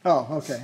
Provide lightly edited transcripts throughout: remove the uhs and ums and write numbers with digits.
Oh, okay.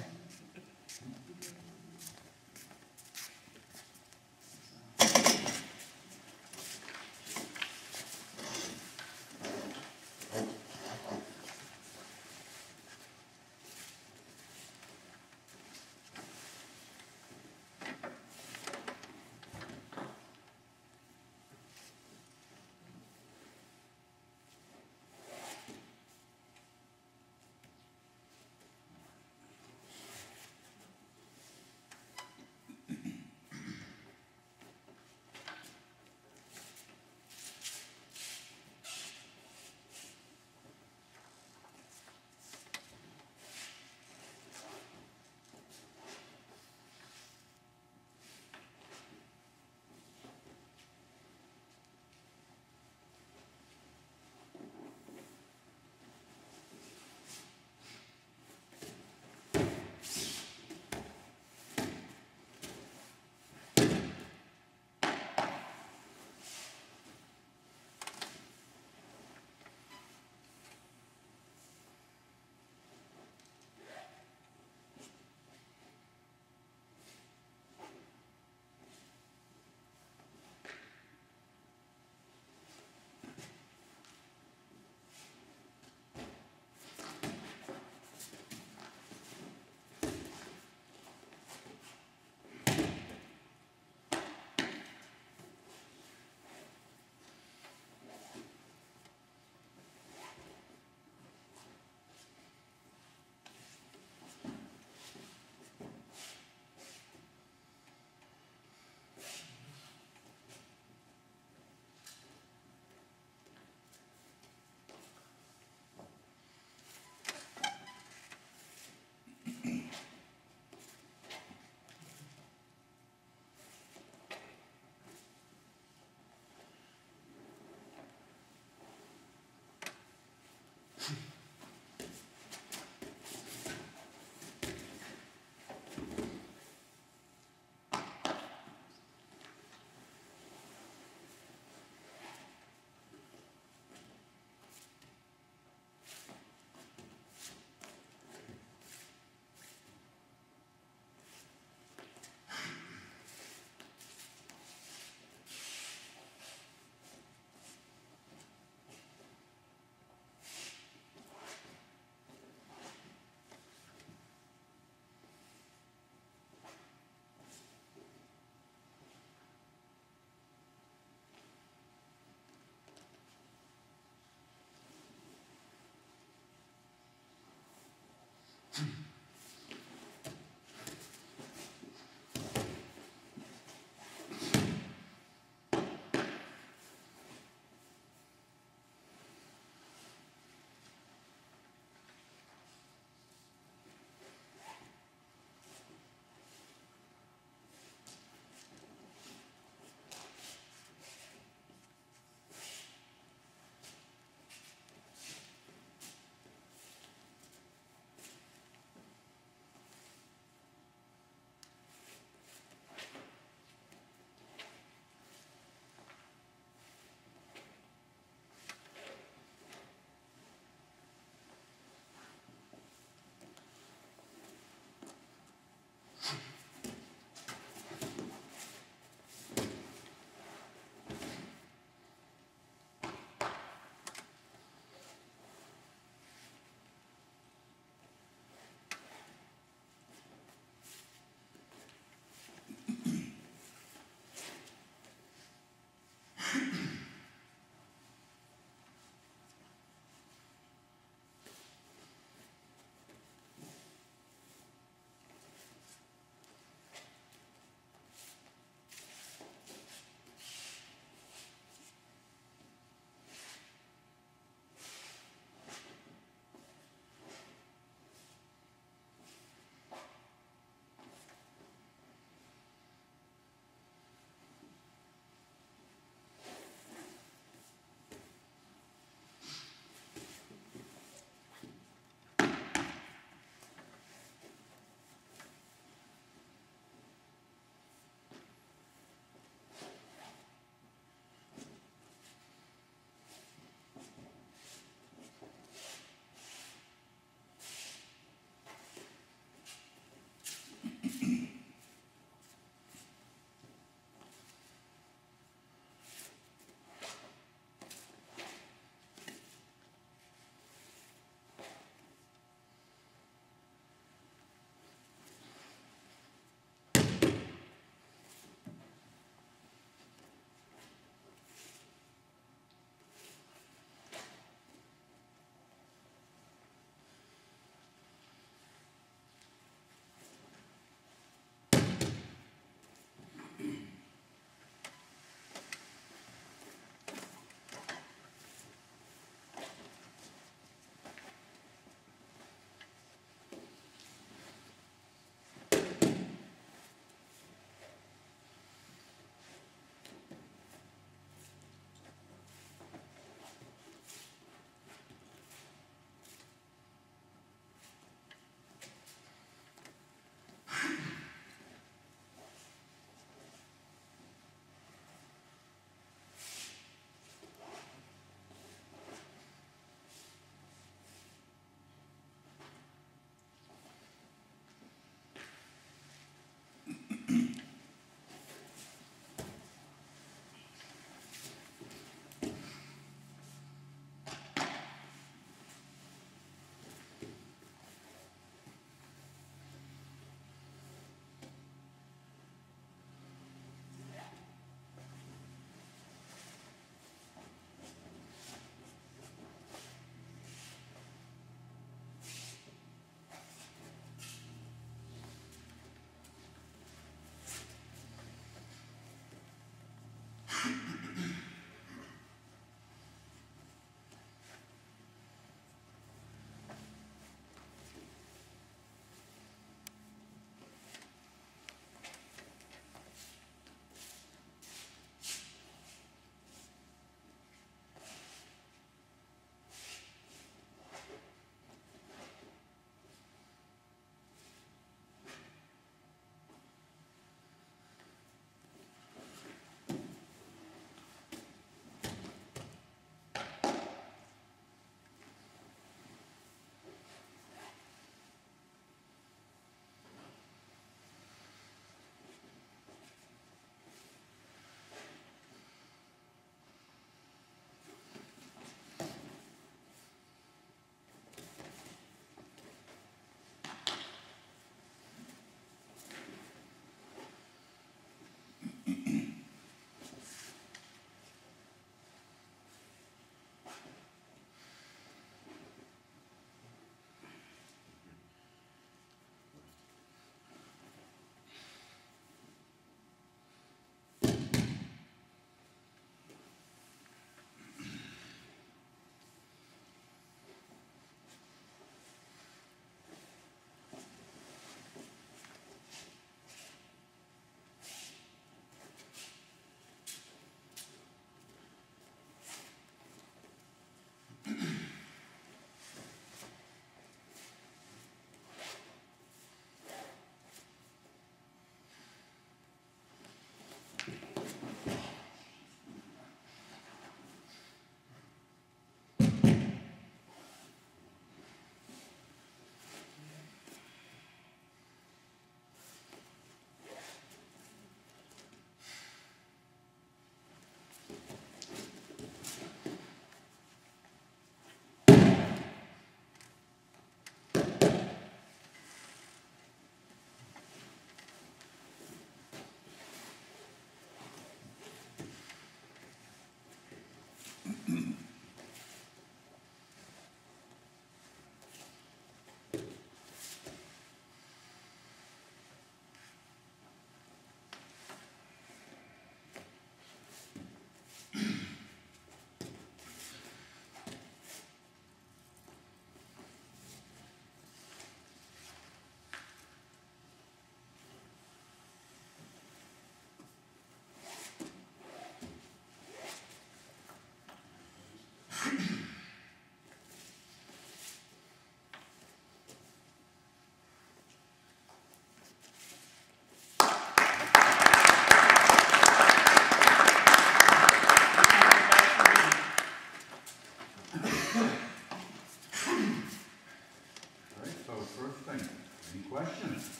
thing. Any questions?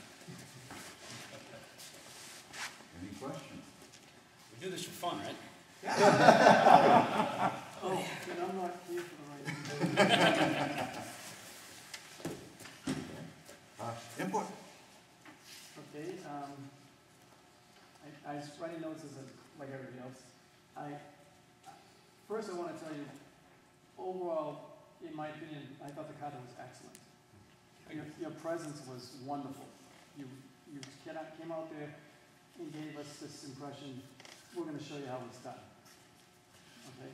Any questions? We do this for fun, right? Oh, and I'm not here for the right reason. Input. Okay, I was writing notes as like everybody else. First I want to tell you, overall, in my opinion, I thought the kata was excellent. Your presence was wonderful. You came out there and gave us this impression, we're going to show you how it's done. Okay?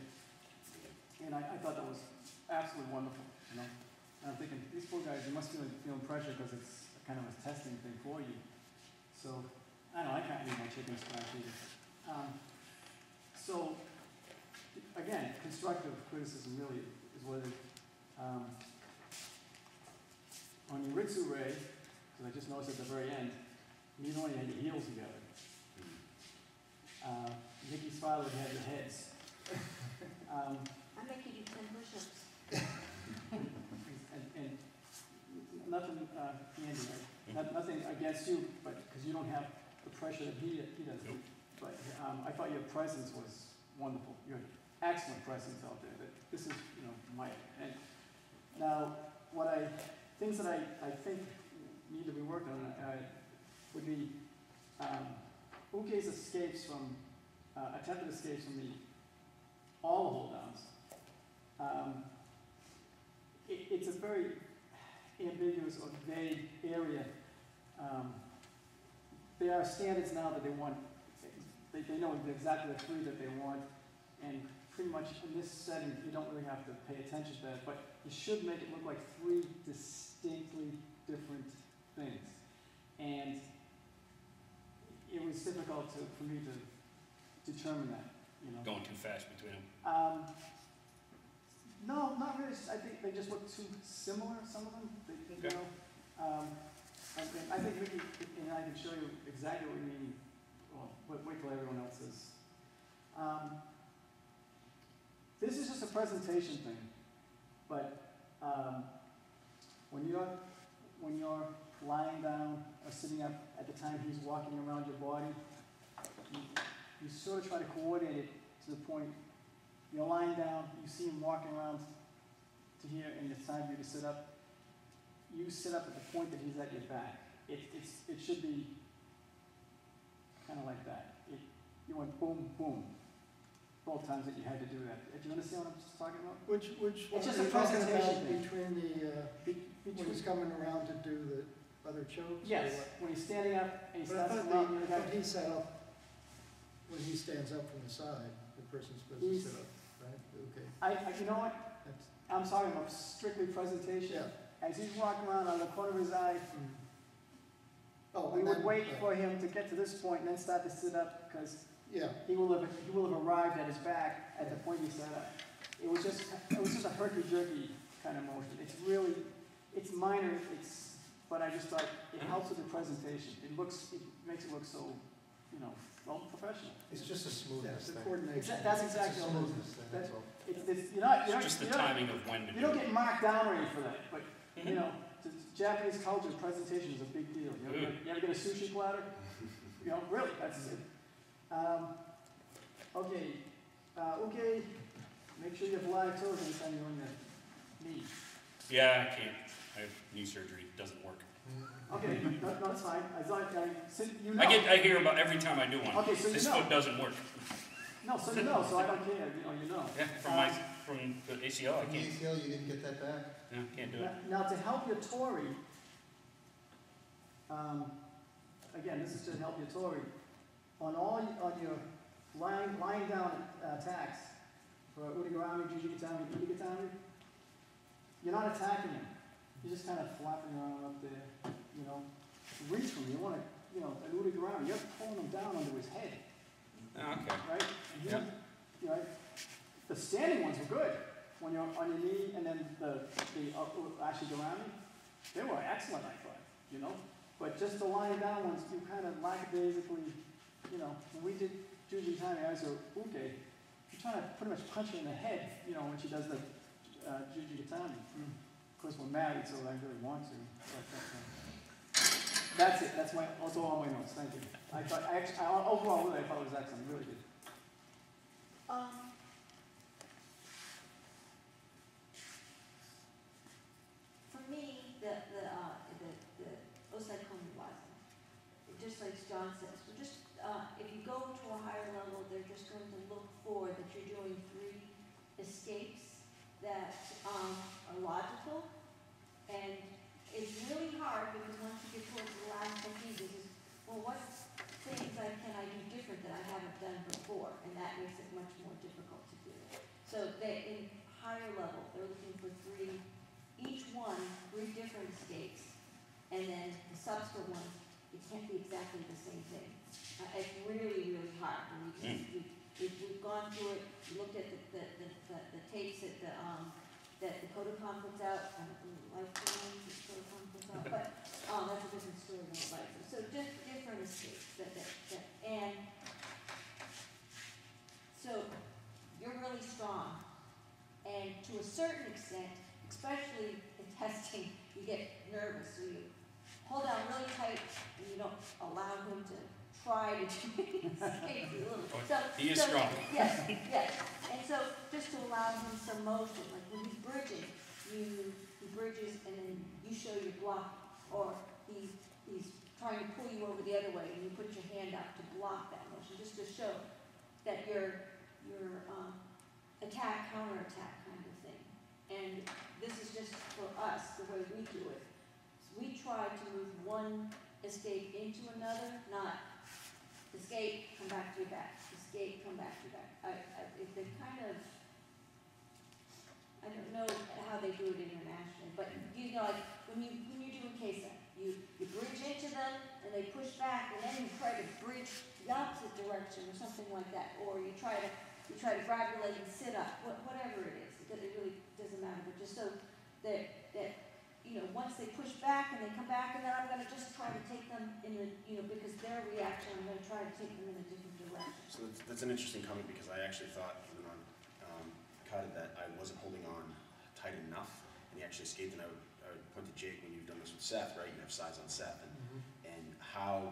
And I thought that was absolutely wonderful, you know. And I'm thinking, these poor guys, you must be feeling pressure because it's kind of a testing thing for you. So, I don't know, I can't leave my chicken scratch either. So, again, constructive criticism really is what it is. On your Ritsu Ray, because I just noticed at the very end, you only had your heels together. Nikki's father had your heads. I make you do 10 push-ups. and nothing, Andy, nothing against you, but because you don't have the pressure that he does. Nope. But I thought your presence was wonderful. You had excellent presence out there. This is, you know, my. And now, things that I think need to be worked on would be Uke's escapes from, attempted escapes from all the hold downs. It's a very ambiguous or vague area. There are standards now that they want, they know exactly the three that they want, and pretty much in this setting you don't really have to pay attention to that, but you should make it look like three distinctly different things. And it was difficult for me to determine that, you know. Going too fast between them. No, not really. I think they just look too similar, some of them. Okay. You know, I think Mickey and I can show you exactly what we mean. Well, wait till everyone else is. This is just a presentation thing, but when you're lying down or sitting up at the time he's walking around your body, you sort of try to coordinate it to the point you're lying down, you see him walking around to here, and it's time for you to sit up. You sit up at the point that he's at your back. It should be kind of like that. You went boom, boom, both times that you had to do that. Do you understand what I'm talking about? Which It's just are a you talking presentation about thing. between the when he's coming around to do the other chokes? Yes, or what? when he's standing up and he But I starts thought to run, I thought he sat up when he stands up from the side. The person's supposed to sit up, right? Okay. you know what? That's, I'm talking about strictly presentation. yeah. As he's walking around on the corner of his eye, Oh, we and would then- wait right. for him to get to this point and then start to sit up because Yeah. he will have arrived at his back at the point he sat up. It was just a herky-jerky kind of motion. It's minor, but I just thought it helps with the presentation. It makes it look so, you know, well, professional. It's just a smoothness The thing. coordination. That's exactly It's a what it is. smoothness thing, that's all. It's just the timing of when to You do don't it. get marked down or anything for that, but you know, to Japanese culture, presentation is a big deal. You ever get a sushi platter? You know, really, that's it. Okay, make sure you have live toes anytime you're on your knee. Yeah, I can't. I have knee surgery. It doesn't work. Okay, no, it's fine. You know. I hear about every time I do one. Okay, so you This know. foot doesn't work. No, so you know, so I don't care. You know. Yeah, from the ACL, I From the can't. ACL, you didn't get that back? Yeah, can't do it. Now, to help your tori, again, this is to help your tori. On your lying down attacks for udigarami, jujigatami, udigatami, you're not attacking him. You're just kind of flapping around up there. You know, reach from him. You want to, you know, an udigarami. You're pulling him down under his head. Oh, okay. Right? And you know, the standing ones were good. When you're on your knee, and then the ashigarami, they were excellent, I thought, you know. But just the lying down ones, you kind of lackadaisically, you know, when we did Jujigatami, I was a uke, you're trying to pretty much punch her in the head, you know, when she does the Jujigatami. Of course, we're married, so I really want to. But that's it. That's all my notes. Thank you. Overall, really, I thought it was excellent. Really good. For me, the osai komiwaza, just like John says, if you go to a higher level, they're just going to look for that you're doing 3 escapes that are logical, and it's really hard because once you get towards the last technique, this is, well, what things can I do different that I haven't done before, and that makes it much more difficult to do. So in higher level, they're looking for 3, each one 3 different escapes, and then the subsequent ones, it can't be exactly the same thing. It's really, really hard. And we've gone through it, we looked at the tapes that the Kodokan puts out. I don't really like the ones that Kodokan puts out, but that's a different story than I like. So just different escapes. And so you're really strong. And to a certain extent, especially in testing, you get nervous. So you hold down really tight and you don't allow him to try to escape you a little. He is strong. Yes. And so just to allow him some motion, like when he's bridging, he bridges and then you show your block, or he's trying to pull you over the other way and you put your hand out to block that motion, just to show that your attack, counterattack kind of thing. And this is just for us, the way we do it. So we try to move one escape into another, not escape, come back to your back, escape, come back to your back. They kind of, I don't know how they do it internationally, but you know, like when you're doing kesa, you bridge into them and they push back, and then you try to bridge the opposite direction or something like that, or you try to grab your leg and sit up, whatever it is. It really doesn't matter, but just so that you know, once they push back and they come back, and then I'm going to just try to take them in the, you know, because their reaction, I'm going to try to take them in a different direction. So that's an interesting comment, because I actually thought, even on kata, that I wasn't holding on tight enough, and he actually escaped. And I would point to Jake, when you've done this with Seth, right? You have size on Seth, and how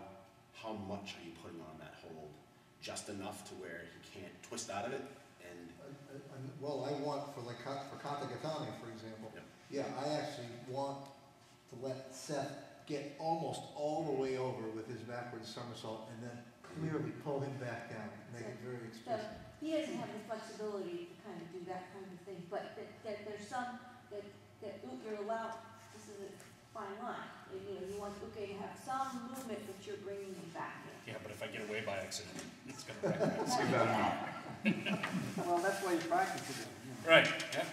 much are you putting on that hold? Just enough to where he can't twist out of it, and Well, I want, for kata katame, for example, yeah, I actually want to let Seth get almost all the way over with his backwards somersault, and then clearly pull him back down, make it very So explicit. he doesn't have the flexibility to kind of do that kind of thing, but that there's some that you're allowed. This is a fine line. You know, you want to have some movement, but you're bringing him back in. Yeah, but if I get away by accident, it's going to wreck me. You better not. Well, that's why you practice it. You know. Right, yeah.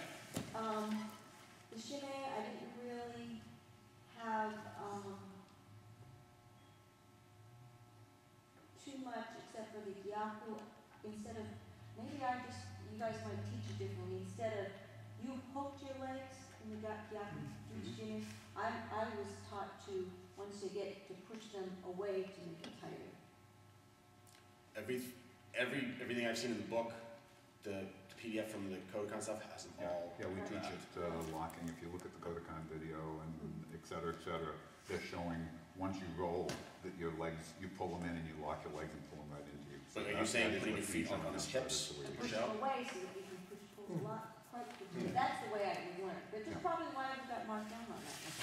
The shime, I didn't really have too much except for the gyaku. Instead of, maybe you guys might teach it differently. Instead of you hooked your legs in the gyaku shime, I was taught to, once you get to push them away, to make it tighter. everything I've seen in the book, the PDF from the Kodokan stuff has them all. Yeah, we teach it locking. If you look at the Kodokan video and et cetera, they're showing once you roll that your legs, you pull them in and you lock your legs and pull them right into you. So are you saying putting your feet on his hips? And push them away so that you can pull a lot quite quickly. That's the way I learned. But that's probably why I got marked down on that one.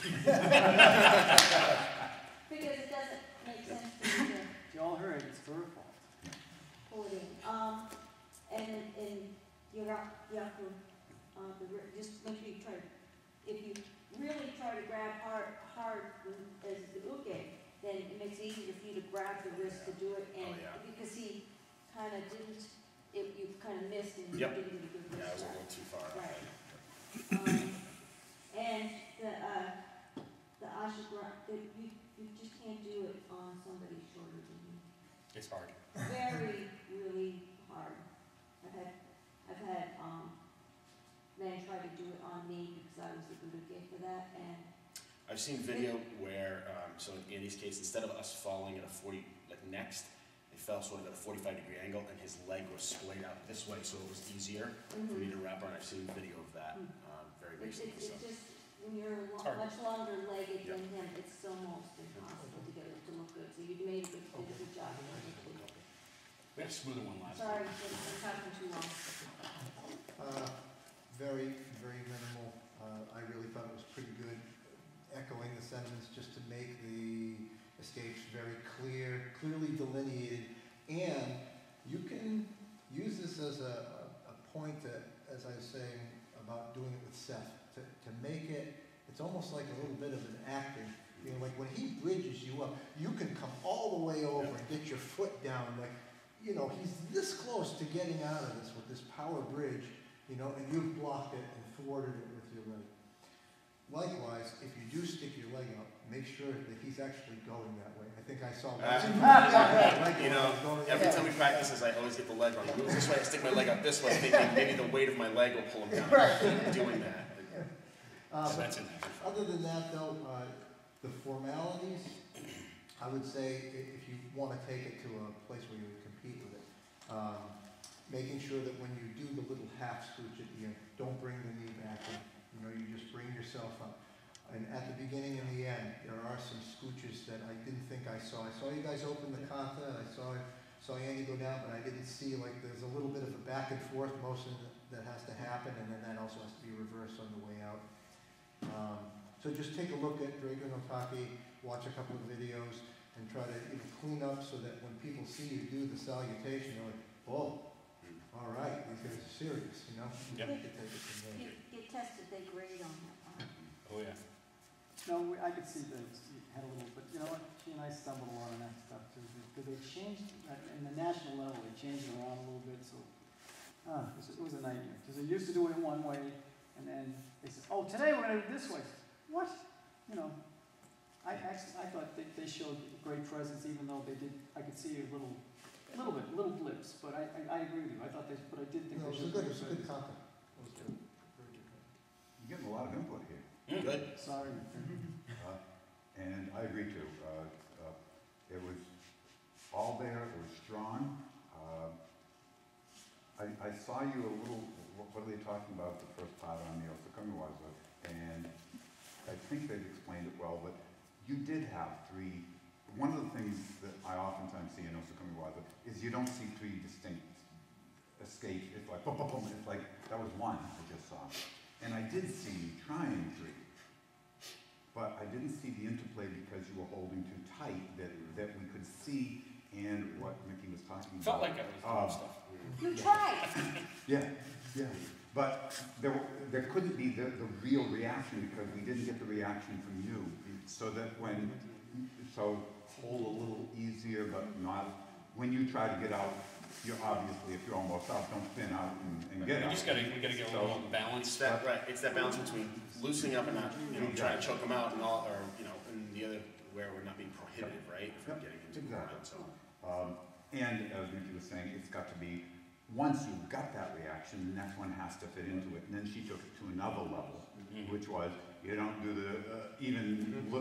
Because it doesn't make sense to me to You all heard, it's her fault. pull it in. And in Yaku, just make sure you try to, if you really try to grab hard as the uke, then it makes it easier for you to grab the wrist to do it. And because he kind of didn't, you kind of missed and you didn't get a good wrist. Yeah, I was a grab. little too far. Right. And the ashigra, you just can't do it on somebody shorter than you. It's hard. Very, really hard. I've had men try to do it on me because I was the budoke for that, and I've seen video where, so in Andy's case, instead of us falling at a 40, like next, it fell sort of at a 45-degree angle, and his leg was splayed out this way, so it was easier for me to wrap around. I've seen video of that very recently. it's So. just when you're hard. much longer legged Yeah. than him, it's almost impossible to get it to look good, so you made a good job. We had a smoother one last Sorry, time. I'm talking too long. Very, very minimal. I really thought it was pretty good, echoing the sentiments just to make the escapes very clearly delineated. And you can use this as a point that, as I was saying about doing it with Seth, to make it, it's almost like a little bit of an acting. You know, like when he bridges you up, you can come all the way over and get your foot down. Like, you know, he's this close to getting out of this with this power bridge, you know, and you've blocked it and thwarted it with your leg. Likewise, if you do stick your leg out, make sure that he's actually going that way. I think I saw You know, every time we practice this, I always get the leg wrong. He moves this way, I stick my leg out this way, thinking maybe the weight of my leg will pull him down. Doing that. So that's in there. Other than that, though, the formalities, I would say if you want to take it to a place where you would compete with it, making sure that when you do the little half scooch at the end, don't bring the knee back in. You know, you just bring yourself up. And at the beginning and the end, there are some scooches that I didn't think I saw. I saw you guys open the kata, and I saw Andy go down, but I didn't see, like, there's a little bit of a back and forth motion that has to happen, and then that also has to be reversed on the way out. So just take a look at Drago no Taki, watch a couple of videos, and try to clean up so that when people see you do the salutation, they're like, oh, all right, these guys are serious, you know? Yep. You can take it from there. Get tested, they grade on that part. Oh, yeah. No, I could see that you had a little, but you know what, she and I stumbled along on that stuff too, because they changed, in the national level, they changed it around a little bit, so, it was a nightmare, because they used to do it in one way, and then they said, oh, today we're gonna do it this way. What? You know, I thought they showed great presence, even though they did, I could see a little blips, but I agree with you, I did think No, they it was showed good, great it was a good presence. content. It was good. Very good content. You're getting a lot of input here. Good. Sorry. And I agree too. It was all there, it was strong. I saw you a little, what are they talking about, the first part on the Osakamiwaza, and I think they've explained it well, but you did have three. One of the things that I oftentimes see in Osakamiwaza is you don't see three distinct escapes. It's like, boom, boom, boom. It's like, that was one I just saw. And I did see you trying three. But I didn't see the interplay because you were holding too tight that we could see, and what Mickey was talking about. Felt like I was doing stuff. You tried. Yeah. But there couldn't be the real reaction because we didn't get the reaction from you. So hold a little easier, but not, when you try to get out, you're obviously, if you're almost out, don't spin out and get out. We gotta get a little balance. It's that balance between loosening up and not, trying to choke them out and all, or, and the other, where we're not being prohibitive, right? If we're getting into the round, so. And as Mickey was saying, it's got to be, once you've got that reaction, the next one has to fit into it. And then she took it to another level, which was, you don't do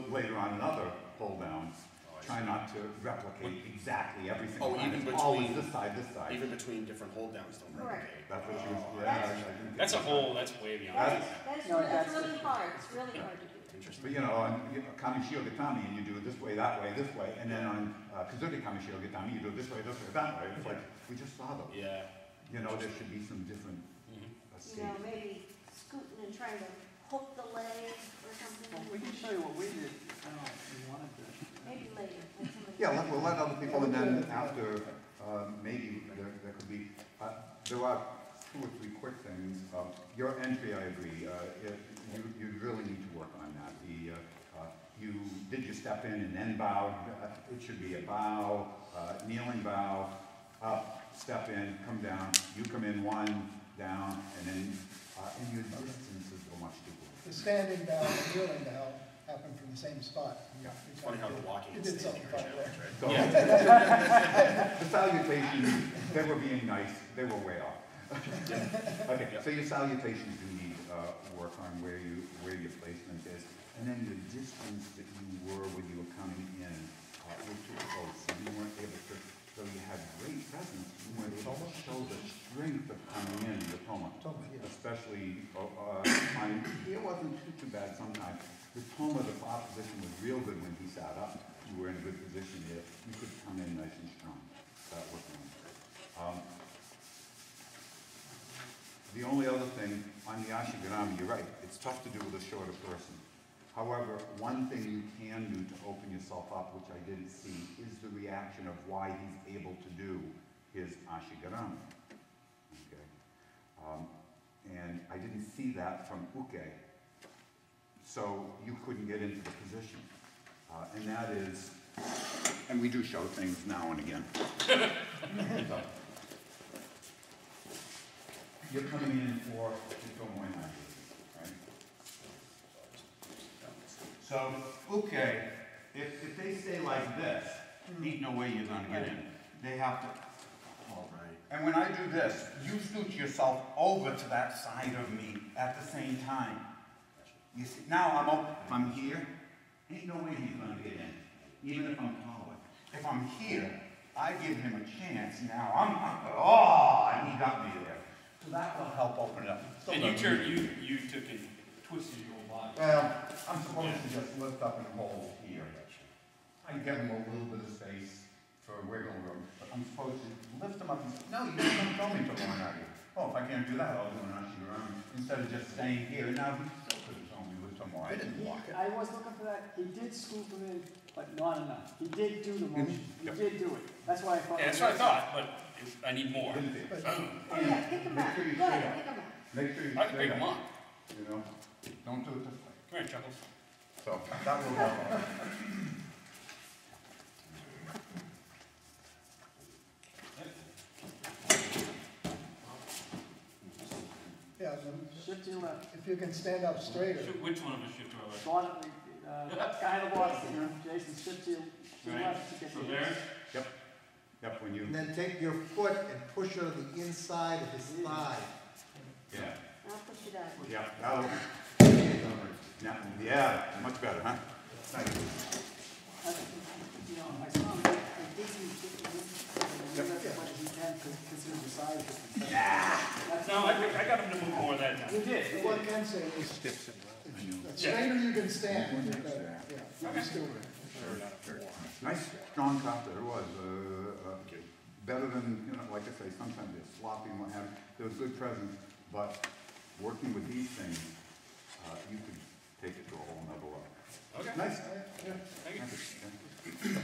later on another pull down. Try not to replicate exactly everything. Even between, always this side. Even between different hold downs, don't replicate. That's what she was, That's way beyond. That's really hard, it's really hard to do. But on Kamishio Gatami, and you do it this way, and then on Kazuri Kamishio Gatami, you do it this way, that way. It's like, we just saw them. Yeah. There should be some different escapes. Maybe scooting and trying to hook the leg or something. Well, we can show you what we did, I don't know if you wanted to. Maybe later. Yeah, we'll let other people, and then after, maybe there could be, there are 2 or 3 quick things. Your entry, I agree, you really need to work on that. Did you step in and then bow? It should be a bow, kneeling bow, up, step in, come down, you come in 1, down, and then, and your distances go much deeper. The standing down and kneeling down happened from the same spot. Yeah. It's funny how the walking You and did standing something are a funny challenge, there. right? The salutations, they were being nice, they were way off. Okay, so your salutations do need work on where your placement is, and then the distance that you were when you were coming in was too close, so you weren't able to. So you had great presence. You weren't able to show the strength of coming in the Toma, especially on. wasn't too bad sometimes. The tone of the far position was real good when he sat up. You were in a good position here. You could come in nice and strong. Start working on it. The only other thing, on the ashigarami, you're right, it's tough to do with a shorter person. However, one thing you can do to open yourself up, which I didn't see, is the reaction of why he's able to do his ashigarami. Okay. And I didn't see that from uke, so you couldn't get into the position. And that is, and we do show things now and again. So, you're coming in for Kitomo and right? So, uke, if they stay like this, ain't no way you're gonna get in. They have to, and when I do this, you scoot yourself over to that side of me at the same time. You see, now if I'm here, ain't no way he's gonna get in, even if I'm taller. If I'm here, I give him a chance. Now and he got me there. So that will help open it up. Still And doesn't- you took and twisted your whole body. Well, I'm supposed to just lift up and hold here. I give him a little bit of space for wiggle room, but I'm supposed to lift him up and say, no, you're not going to throw me to one, are you? Oh, if I can't do that, I'll do an ashigarami instead of just staying here. Now, he still could have told me with some more. I didn't walk it. I was looking for that, he did scoop him in, but not enough. He did do the motion, he Yep. did do it. That's why I thought. Yeah, that's what I thought, but I need more. Didn't it? Oh, yeah, pick them Make up, sure you go ahead, stay up. pick them up. Make sure you I can stay pick them up, up. you know? Don't do it this way. Come here, Chuckles. So that will help. Yeah, Shift to your left. if you can stand up straighter. Which one of us should throw it? Bottom, guy in the bottom, Jason, shift to your Right. left to get So the. there? Yep, when you, And then take your foot and push it on the inside of his thigh. yeah, I'll push it out. yeah, that'll, yeah, much better, huh? Nice. You know, I saw him, I think he shift to this, as much as he can, considering the size of it. That's No, I got him to move more of that time. You did, What I can say is, the straighter you can stand, the better. Yeah, I'm still Nice, strong kata, it was, better than, you know, like I say, sometimes they're sloppy and what have you. There was good presence, but working with these things, you could take it to a whole nother level. Okay. Nice. Thank you. Thank you.